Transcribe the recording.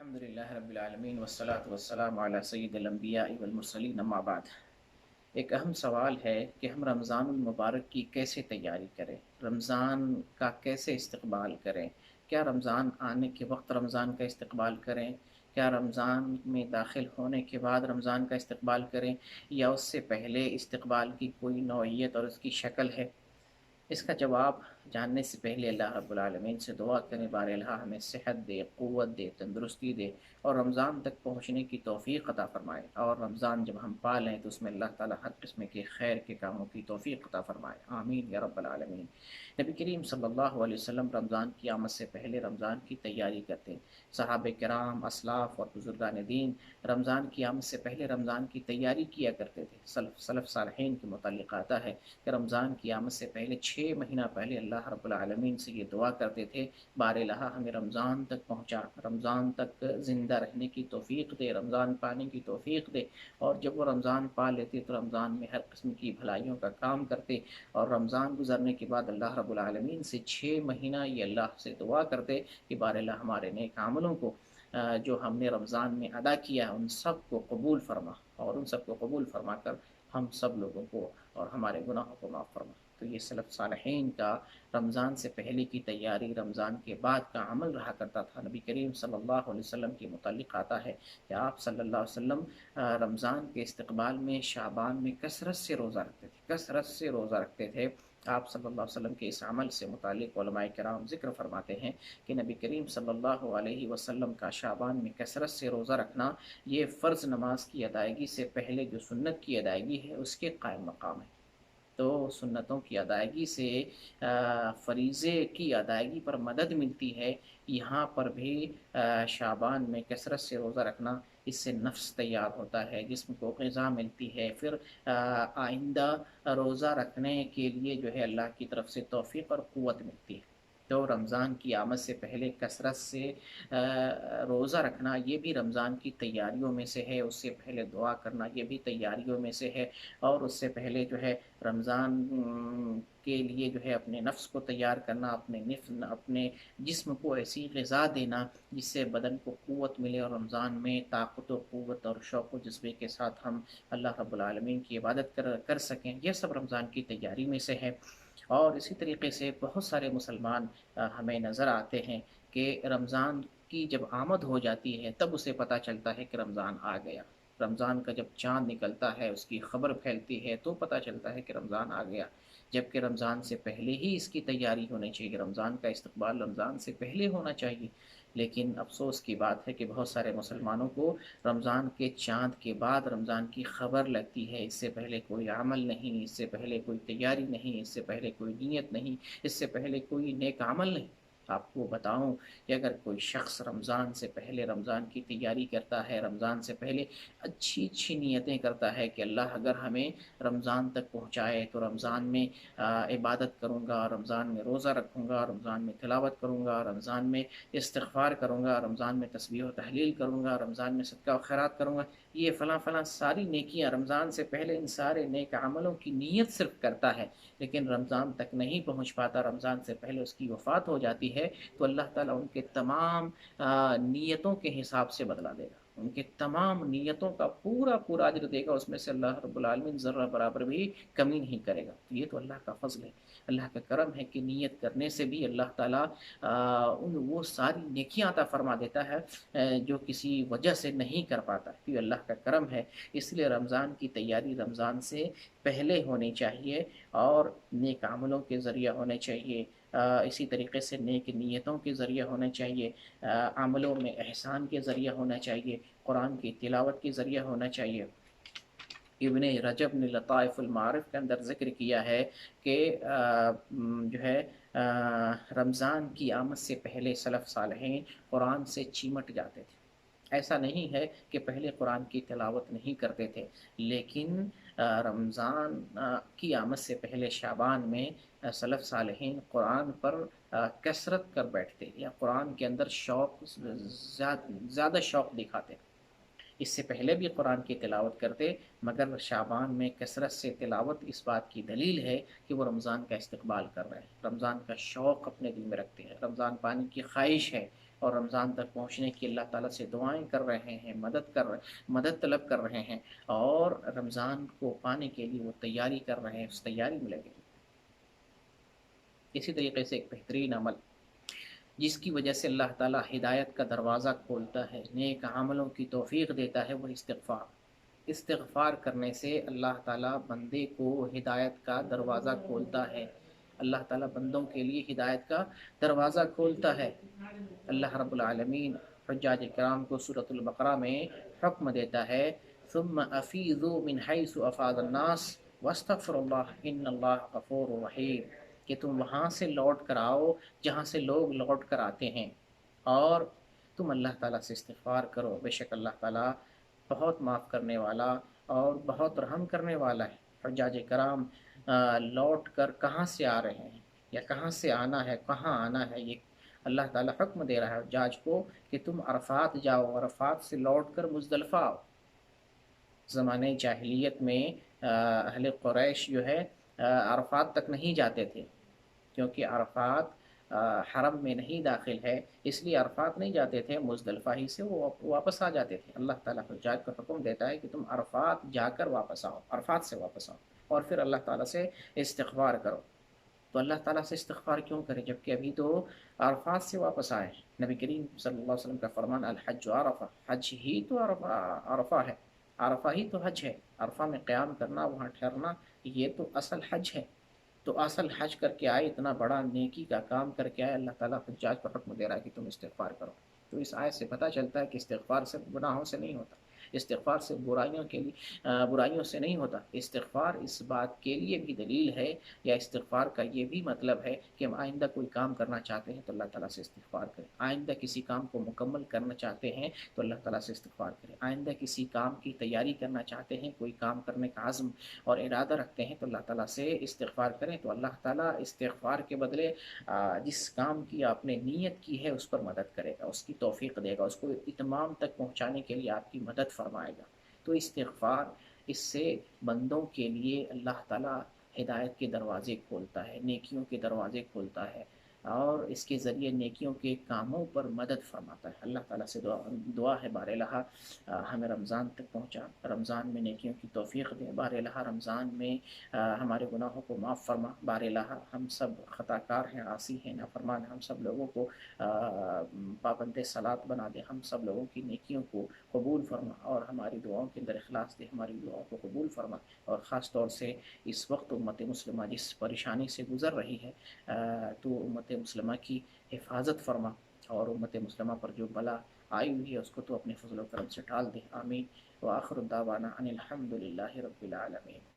الحمدللہ رب العالمین والصلاة والسلام علی سید الانبیاء والمرسلین اما بعد۔ ایک اہم سوال ہے کہ ہم رمضان المبارک کی کیسے تیاری کریں، رمضان کا کیسے استقبال کریں۔ کیا رمضان آنے کے وقت رمضان کا استقبال کریں، کیا رمضان میں داخل ہونے کے بعد رمضان کا استقبال کریں، یا اس سے پہلے استقبال کی کوئی نوعیت اور اس کی شکل ہے؟ اس کا جواب جاننے سے پہلے اللہ رب العالمین سے دعا کریں بار الہ ہمیں صحت دے، قوت دے، تندرستی دے، اور رمضان تک پہنچنے کی توفیق عطا فرمائے۔ اور رمضان جب ہم پا لیں تو اس میں اللہ تعالیٰ ہر قسم کے خیر کے کاموں کی توفیق عطا فرمائے، آمین یا رب العالمین۔ نبی کریم صلی اللہ علیہ وسلم رمضان کی آمد سے پہلے رمضان کی تیاری کرتے ہیں۔ صحابہ کرام، اسلاف اور بزرگان دین رمضان کی آمد سے پہلے رمضان کی تیاری کیا کرتے تھے۔ سلف صالحین کے متعلق آتا ہے کہ رمضان کی آمد سے پہلے 6 مہینہ پہلے اللہ رب العالمین سے یہ دعا کرتے تھے، بار الہ ہمیں رمضان تک پہنچا، رمضان تک زندہ رہنے کی توفیق دے، رمضان پانے کی توفیق دے۔ اور جب وہ رمضان پا لیتے تو رمضان میں ہر قسم کی بھلائیوں کا کام کرتے، اور رمضان گزرنے کے بعد اللہ رب العالمین سے 6 مہینہ یہ اللہ سے دعا کرتے کہ بار الہ ہمارے نیک عملوں کو جو ہم نے رمضان میں ادا کیا ان سب کو قبول فرما، اور ان سب کو قبول فرما کر ہم سب لوگوں کو اور ہمارے گناہوں کو معاف فرما۔ تو یہ سلف صالحین کا رمضان سے پہلے کی تیاری رمضان کے بعد کا عمل رہا کرتا تھا۔ نبی کریم صلی اللہ علیہ وسلم کے متعلق آتا ہے کہ آپ صلی اللہ علیہ وسلم رمضان کے استقبال میں شعبان میں کثرت سے روزہ رکھتے تھے، کثرت سے روزہ رکھتے تھے۔ آپ صلی اللہ علیہ وسلم کے اس عمل سے متعلق علماء کرام ذکر فرماتے ہیں کہ نبی کریم صلی اللہ علیہ وسلم کا شعبان میں کثرت سے روزہ رکھنا یہ فرض نماز کی ادائیگی سے پہلے جو سنت کی ادائیگی ہے اس کے قائم مقام ہے۔ تو سنتوں کی ادائیگی سے فریضے کی ادائیگی پر مدد ملتی ہے۔ یہاں پر بھی شعبان میں کثرت سے روزہ رکھنا، اس سے نفس تیار ہوتا ہے، جسم کو غذا ملتی ہے، پھر آئندہ روزہ رکھنے کے لیے جو ہے اللہ کی طرف سے توفیق اور قوت ملتی ہے۔ تو رمضان کی آمد سے پہلے کثرت سے روزہ رکھنا یہ بھی رمضان کی تیاریوں میں سے ہے، اس سے پہلے دعا کرنا یہ بھی تیاریوں میں سے ہے، اور اس سے پہلے جو ہے رمضان کے لیے جو ہے اپنے نفس کو تیار کرنا، اپنے جسم کو ایسی غذا دینا جس سے بدن کو قوت ملے، اور رمضان میں طاقت و قوت اور شوق و جذبے کے ساتھ ہم اللہ رب العالمین کی عبادت کر سکیں۔ یہ سب رمضان کی تیاری میں سے ہے۔ اور اسی طریقے سے بہت سارے مسلمان ہمیں نظر آتے ہیں کہ رمضان کی جب آمد ہو جاتی ہے تب اسے پتہ چلتا ہے کہ رمضان آ گیا۔ رمضان کا جب چاند نکلتا ہے، اس کی خبر پھیلتی ہے تو پتہ چلتا ہے کہ رمضان آ گیا، جبکہ رمضان سے پہلے ہی اس کی تیاری ہونی چاہیے، رمضان کا استقبال رمضان سے پہلے ہونا چاہیے۔ لیکن افسوس کی بات ہے کہ بہت سارے مسلمانوں کو رمضان کے چاند کے بعد رمضان کی خبر لگتی ہے، اس سے پہلے کوئی عمل نہیں، اس سے پہلے کوئی تیاری نہیں، اس سے پہلے کوئی نیت نہیں، اس سے پہلے کوئی نیک عمل نہیں۔ آپ کو بتاؤں کہ اگر کوئی شخص رمضان سے پہلے رمضان کی تیاری کرتا ہے، رمضان سے پہلے اچھی اچھی نیتیں کرتا ہے کہ اللہ اگر ہمیں رمضان تک پہنچائے تو رمضان میں عبادت کروں گا، رمضان میں روزہ رکھوں گا، رمضان میں تلاوت کروں گا، رمضان میں استغفار کروں گا، رمضان میں تسبیح و تحلیل کروں گا، رمضان میں صدقہ و خیرات کروں گا، یہ فلاں فلاں ساری نیکیاں رمضان سے پہلے ان سارے نیک عملوں کی نیت صرف کرتا ہے، لیکن رمضان تک نہیں پہنچ پاتا، رمضان سے پہلے اس کی وفات ہو جاتی ہے، تو اللہ تعالیٰ ان کے تمام نیتوں کے حساب سے بدلا دے گا، ان کے تمام نیتوں کا پورا پورا اجر دے گا، اس میں سے اللہ رب العالمین ذرہ برابر بھی کمی نہیں کرے گا۔ تو یہ تو اللہ کا فضل ہے، اللہ کا کرم ہے کہ نیت کرنے سے بھی اللہ تعالیٰ وہ ساری نیکیاں عطا فرما دیتا ہے جو کسی وجہ سے نہیں کر پاتا، یہ اللہ کا کرم ہے۔ اس لیے رمضان کی تیاری رمضان سے پہلے ہونی چاہیے، اور نیک عملوں کے ذریعہ ہونے چاہیے، اسی طریقے سے نیک نیتوں کے ذریعے ہونا چاہیے، عملوں میں احسان کے ذریعے ہونا چاہیے، قرآن کی تلاوت کے ذریعے ہونا چاہیے۔ ابن رجب نے لطائف المعارف کے اندر ذکر کیا ہے کہ جو ہے رمضان کی آمد سے پہلے سلف صالحین قرآن سے چمٹ جاتے تھے۔ ایسا نہیں ہے کہ پہلے قرآن کی تلاوت نہیں کرتے تھے، لیکن رمضان کی آمد سے پہلے شعبان میں سلف صالحین قرآن پر کثرت کر بیٹھتے، یا قرآن کے اندر شوق زیادہ شوق دکھاتے۔ اس سے پہلے بھی قرآن کی تلاوت کرتے، مگر شعبان میں کثرت سے تلاوت اس بات کی دلیل ہے کہ وہ رمضان کا استقبال کر رہے ہیں، رمضان کا شوق اپنے دل میں رکھتے ہیں، رمضان پانے کی خواہش ہے، اور رمضان تک پہنچنے کی اللہ تعالیٰ سے دعائیں کر رہے ہیں، مدد طلب کر رہے ہیں، اور رمضان کو پانے کے لیے وہ تیاری کر رہے ہیں، اس تیاری میں لگے۔ اسی طریقے سے ایک بہترین عمل جس کی وجہ سے اللہ تعالیٰ ہدایت کا دروازہ کھولتا ہے، نیک عملوں کی توفیق دیتا ہے، وہ استغفار۔ استغفار کرنے سے اللہ تعالیٰ بندے کو ہدایت کا دروازہ کھولتا ہے، اللہ تعالیٰ بندوں کے لیے ہدایت کا دروازہ کھولتا ہے۔ اللہ رب العالمین حجاج کرام کو سورۃ البقرہ میں حکم دیتا ہے، ثم افیضوا من حیث افاض الناس واستغفروا اللہ ان اللہ غفور رحیم، کہ تم وہاں سے لوٹ کر آؤ جہاں سے لوگ لوٹ کر آتے ہیں، اور تم اللہ تعالیٰ سے استغفار کرو، بے شک اللہ تعالیٰ بہت معاف کرنے والا اور بہت رحم کرنے والا ہے۔ حجاج کرام لوٹ کر کہاں سے آ رہے ہیں یا کہاں سے آنا ہے، کہاں آنا ہے، یہ اللہ تعالیٰ حکم دے رہا ہے حجاج کو کہ تم عرفات جاؤ، عرفات سے لوٹ کر مزدلفہ آؤ۔ زمانے جاہلیت میں اہل قریش جو ہے عرفات تک نہیں جاتے تھے، کیونکہ عرفات حرم میں نہیں داخل ہے، اس لیے عرفات نہیں جاتے تھے، مزدلفہ ہی سے وہ واپس آ جاتے تھے۔ اللہ تعالیٰ حجاج کو حکم دیتا ہے کہ تم عرفات جا کر واپس آؤ، عرفات سے واپس آؤ، اور پھر اللہ تعالیٰ سے استغفار کرو۔ تو اللہ تعالیٰ سے استغفار کیوں کرے جبکہ ابھی تو عرفات سے واپس آئے ہیں؟ نبی کریم صلی اللہ علیہ وسلم کا فرمان الحج عرفہ، حج ہی تو عرفہ ہے، عرفہ ہی تو حج ہے، عرفہ میں قیام کرنا، وہاں ٹھہرنا، یہ تو اصل حج ہے۔ تو اصل حج کر کے آئے، اتنا بڑا نیکی کا کام کر کے آئے، اللہ تعالیٰ حجاج کو حکم دے رہا ہے کہ تم استغفار کرو۔ تو اس آیت سے پتہ چلتا ہے کہ استغفار صرف گناہوں سے نہیں ہوتا، استغفار صرف برائیوں سے نہیں ہوتا، استغفار اس بات کے لیے بھی دلیل ہے، یا استغفار کا یہ بھی مطلب ہے کہ ہم آئندہ کوئی کام کرنا چاہتے ہیں تو اللہ تعالیٰ سے استغفار کریں، آئندہ کسی کام کو مکمل کرنا چاہتے ہیں تو اللہ تعالیٰ سے استغفار کریں، آئندہ کسی کام کی تیاری کرنا چاہتے ہیں، کوئی کام کرنے کا عزم اور ارادہ رکھتے ہیں تو اللہ تعالیٰ سے استغفار کریں، تو اللہ تعالیٰ استغفار کے بدلے جس کام کی آپ نے نیت کی ہے اس پر مدد کرے گا، اس کی توفیق دے گا، اس کو اتمام تک پہنچانے کے لیے آپ کی مدد فرمائے گا۔ تو استغفار، اس سے بندوں کے لیے اللہ تعالیٰ ہدایت کے دروازے کھولتا ہے، نیکیوں کے دروازے کھولتا ہے، اور اس کے ذریعے نیکیوں کے کاموں پر مدد فرماتا ہے۔ اللہ تعالیٰ سے دعا ہے بار الہ ہمیں رمضان تک پہنچا، رمضان میں نیکیوں کی توفیق دے، بار الہ رمضان میں ہمارے گناہوں کو معاف فرما، بار الہ ہم سب خطا کار ہیں، عاصی ہیں، نافرمان ہیں، ہم سب لوگوں کو پابند صلاۃ بنا دے، ہم سب لوگوں کی نیکیوں کو قبول فرما، اور ہماری دعاؤں کے اندر اخلاص دے، ہماری دعاؤں کو قبول فرما، اور خاص طور سے اس وقت امت مسلمہ جس پریشانی سے گزر رہی ہے، تو امت مسلمہ کی حفاظت فرما، اور امت مسلمہ پر جو بلا آئی ہوئی ہے اس کو تو اپنے فضل و کرم سے ٹال دے، آمین۔ وآخر دعوانا ان الحمد للہ رب العالمین۔